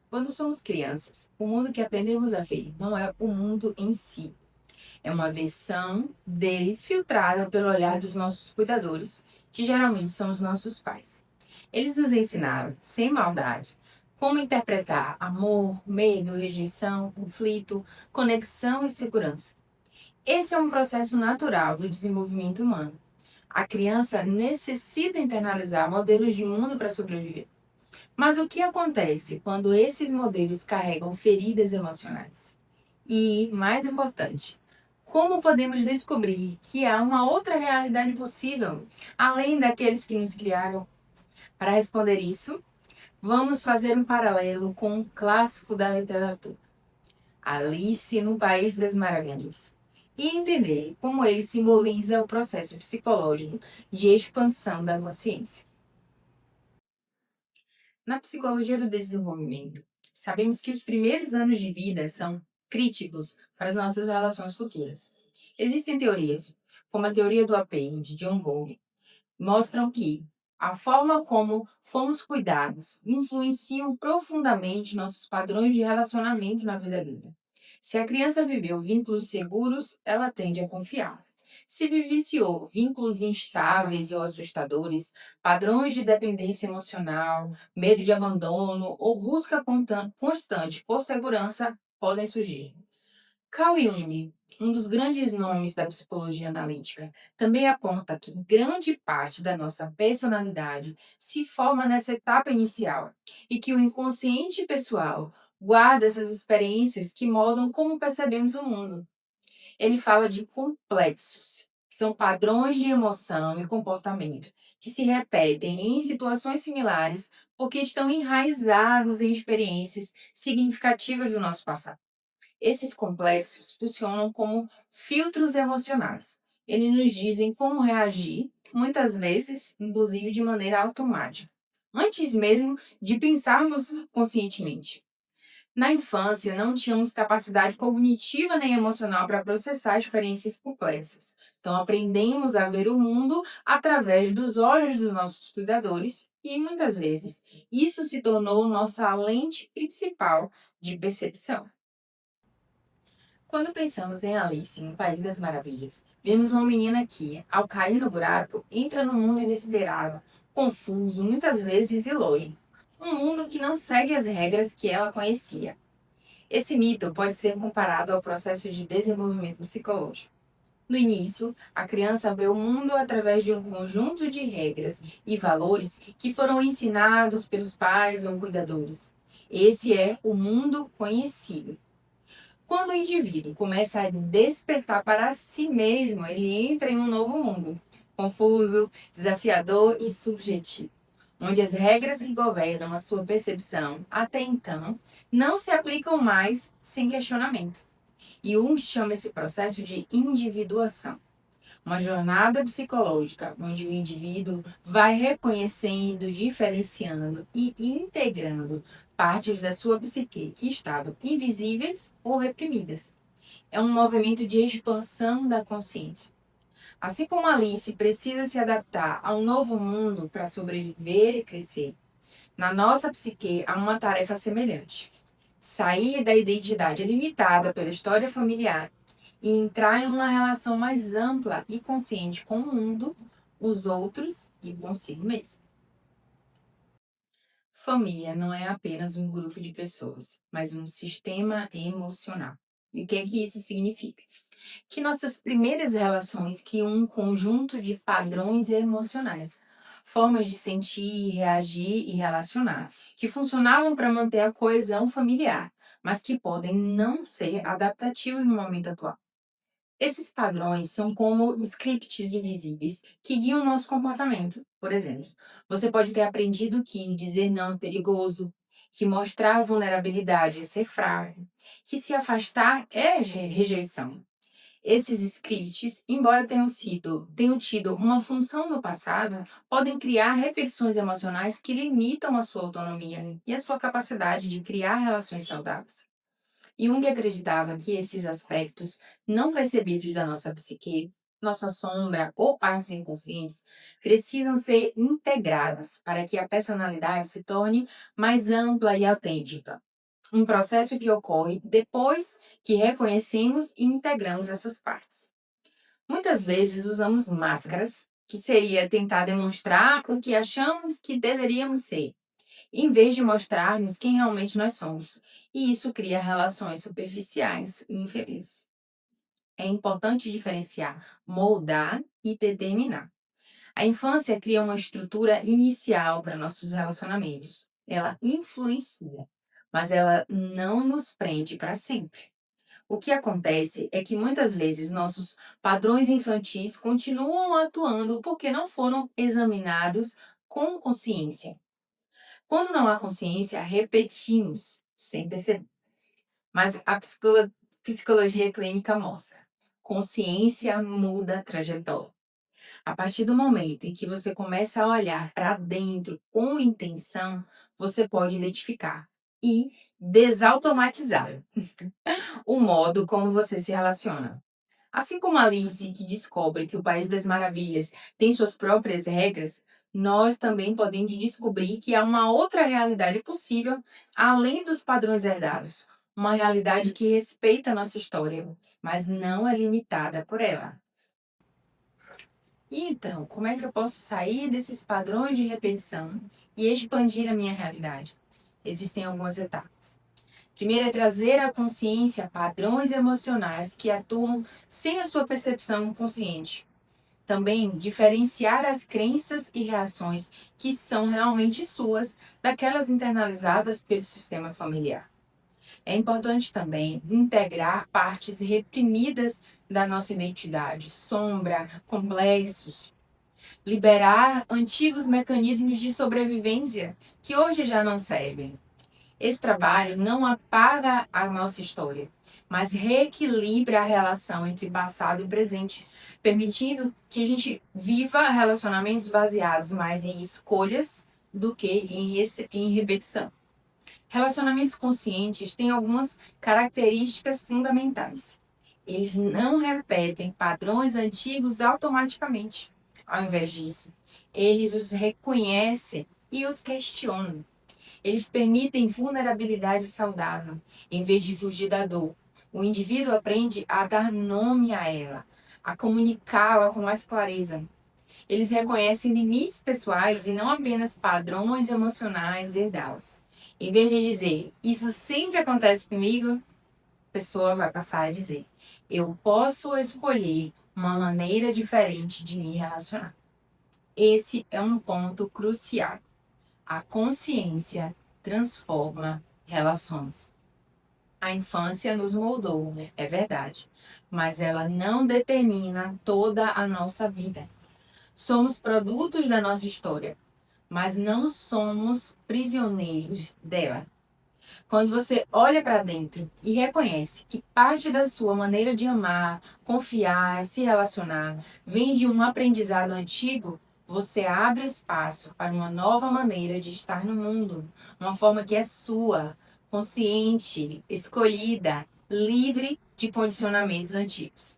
Quando somos crianças, o mundo que aprendemos a ver não é o mundo em si, é uma versão dele filtrada pelo olhar dos nossos cuidadores, que geralmente são os nossos pais. Eles nos ensinaram, sem maldade, como interpretar amor, medo, rejeição, conflito, conexão e segurança. Esse é um processo natural do desenvolvimento humano. A criança necessita internalizar modelos de mundo para sobreviver. Mas o que acontece quando esses modelos carregam feridas emocionais? E, mais importante, como podemos descobrir que há uma outra realidade possível, além daqueles que nos criaram? Para responder isso, vamos fazer um paralelo com um clássico da literatura, Alice no País das Maravilhas, e entender como ele simboliza o processo psicológico de expansão da consciência. Na psicologia do desenvolvimento, sabemos que os primeiros anos de vida são críticos para as nossas relações futuras. Existem teorias, como a teoria do apego de John Bowlby, mostram que a forma como fomos cuidados influenciam profundamente nossos padrões de relacionamento na vida adulta. Se a criança viveu vínculos seguros, ela tende a confiar. Se vivenciou vínculos instáveis ou assustadores, padrões de dependência emocional, medo de abandono ou busca constante por segurança podem surgir. Carl Jung, um dos grandes nomes da psicologia analítica, também aponta que grande parte da nossa personalidade se forma nessa etapa inicial e que o inconsciente pessoal guarda essas experiências que moldam como percebemos o mundo. Ele fala de complexos, que são padrões de emoção e comportamento que se repetem em situações similares porque estão enraizados em experiências significativas do nosso passado. Esses complexos funcionam como filtros emocionais. Eles nos dizem como reagir, muitas vezes, inclusive de maneira automática, antes mesmo de pensarmos conscientemente. Na infância, não tínhamos capacidade cognitiva nem emocional para processar experiências complexas. Então, aprendemos a ver o mundo através dos olhos dos nossos cuidadores e, muitas vezes, isso se tornou nossa lente principal de percepção. Quando pensamos em Alice no País das Maravilhas, vemos uma menina que, ao cair no buraco, entra num mundo inesperado, confuso, muitas vezes ilógico. Um mundo que não segue as regras que ela conhecia. Esse mito pode ser comparado ao processo de desenvolvimento psicológico. No início, a criança vê o mundo através de um conjunto de regras e valores que foram ensinados pelos pais ou cuidadores. Esse é o mundo conhecido. Quando o indivíduo começa a despertar para si mesmo, ele entra em um novo mundo, confuso, desafiador e subjetivo, onde as regras que governam a sua percepção até então não se aplicam mais sem questionamento. E Jung chama esse processo de individuação. Uma jornada psicológica onde o indivíduo vai reconhecendo, diferenciando e integrando partes da sua psique que estavam invisíveis ou reprimidas. É um movimento de expansão da consciência. Assim como Alice precisa se adaptar a um novo mundo para sobreviver e crescer, na nossa psique há uma tarefa semelhante: sair da identidade limitada pela história familiar e entrar em uma relação mais ampla e consciente com o mundo, os outros e consigo mesmo. Família não é apenas um grupo de pessoas, mas um sistema emocional. E o que é que isso significa? Que nossas primeiras relações criam um conjunto de padrões emocionais, formas de sentir, reagir e relacionar, que funcionavam para manter a coesão familiar, mas que podem não ser adaptativos no momento atual. Esses padrões são como scripts invisíveis que guiam o nosso comportamento. Por exemplo, você pode ter aprendido que dizer não é perigoso, que mostrar vulnerabilidade é ser frágil, que se afastar é rejeição. Esses scripts, embora tenham tido uma função no passado, podem criar repetições emocionais que limitam a sua autonomia e a sua capacidade de criar relações saudáveis. Jung acreditava que esses aspectos não percebidos da nossa psique, nossa sombra ou partes inconscientes, precisam ser integrados para que a personalidade se torne mais ampla e autêntica. um processo que ocorre depois que reconhecemos e integramos essas partes. Muitas vezes usamos máscaras, que seria tentar demonstrar o que achamos que deveríamos ser, em vez de mostrarmos quem realmente nós somos. E isso cria relações superficiais e infelizes. É importante diferenciar moldar e determinar. A infância cria uma estrutura inicial para nossos relacionamentos. Ela influencia, mas ela não nos prende para sempre. O que acontece é que muitas vezes nossos padrões infantis continuam atuando porque não foram examinados com consciência. Quando não há consciência, repetimos sem perceber. Mas a psicologia clínica mostra: consciência muda a trajetória. A partir do momento em que você começa a olhar para dentro com intenção, você pode identificar e desautomatizar o modo como você se relaciona. Assim como Alice, que descobre que o País das Maravilhas tem suas próprias regras, nós também podemos descobrir que há uma outra realidade possível além dos padrões herdados. Uma realidade que respeita a nossa história, mas não é limitada por ela. E então, como é que eu posso sair desses padrões de repetição e expandir a minha realidade? Existem algumas etapas. Primeiro é trazer à consciência padrões emocionais que atuam sem a sua percepção consciente. Também diferenciar as crenças e reações que são realmente suas daquelas internalizadas pelo sistema familiar. É importante também integrar partes reprimidas da nossa identidade, sombra, complexos, liberar antigos mecanismos de sobrevivência que hoje já não servem. Esse trabalho não apaga a nossa história, mas reequilibra a relação entre passado e presente, permitindo que a gente viva relacionamentos baseados mais em escolhas do que em repetição. Relacionamentos conscientes têm algumas características fundamentais. Eles não repetem padrões antigos automaticamente. Ao invés disso, eles os reconhecem e os questionam. Eles permitem vulnerabilidade saudável, em vez de fugir da dor. O indivíduo aprende a dar nome a ela, a comunicá-la com mais clareza. Eles reconhecem limites pessoais e não apenas padrões emocionais herdados. Em vez de dizer, isso sempre acontece comigo, a pessoa vai passar a dizer, eu posso escolher uma maneira diferente de me relacionar. Esse é um ponto crucial. A consciência transforma relações. A infância nos moldou, é verdade, mas ela não determina toda a nossa vida. Somos produtos da nossa história, mas não somos prisioneiros dela. Quando você olha para dentro e reconhece que parte da sua maneira de amar, confiar, se relacionar, vem de um aprendizado antigo, você abre espaço para uma nova maneira de estar no mundo, uma forma que é sua, consciente, escolhida, livre de condicionamentos antigos.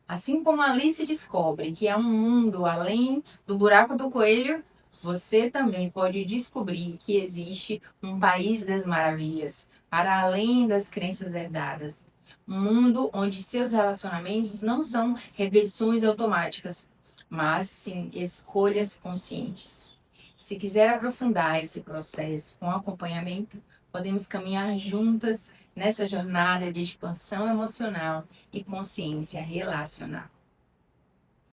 Assim como Alice descobre que há um mundo além do buraco do coelho, você também pode descobrir que existe um país das maravilhas, para além das crenças herdadas. Um mundo onde seus relacionamentos não são repetições automáticas, mas sim escolhas conscientes. Se quiser aprofundar esse processo com acompanhamento, podemos caminhar juntas nessa jornada de expansão emocional e consciência relacional.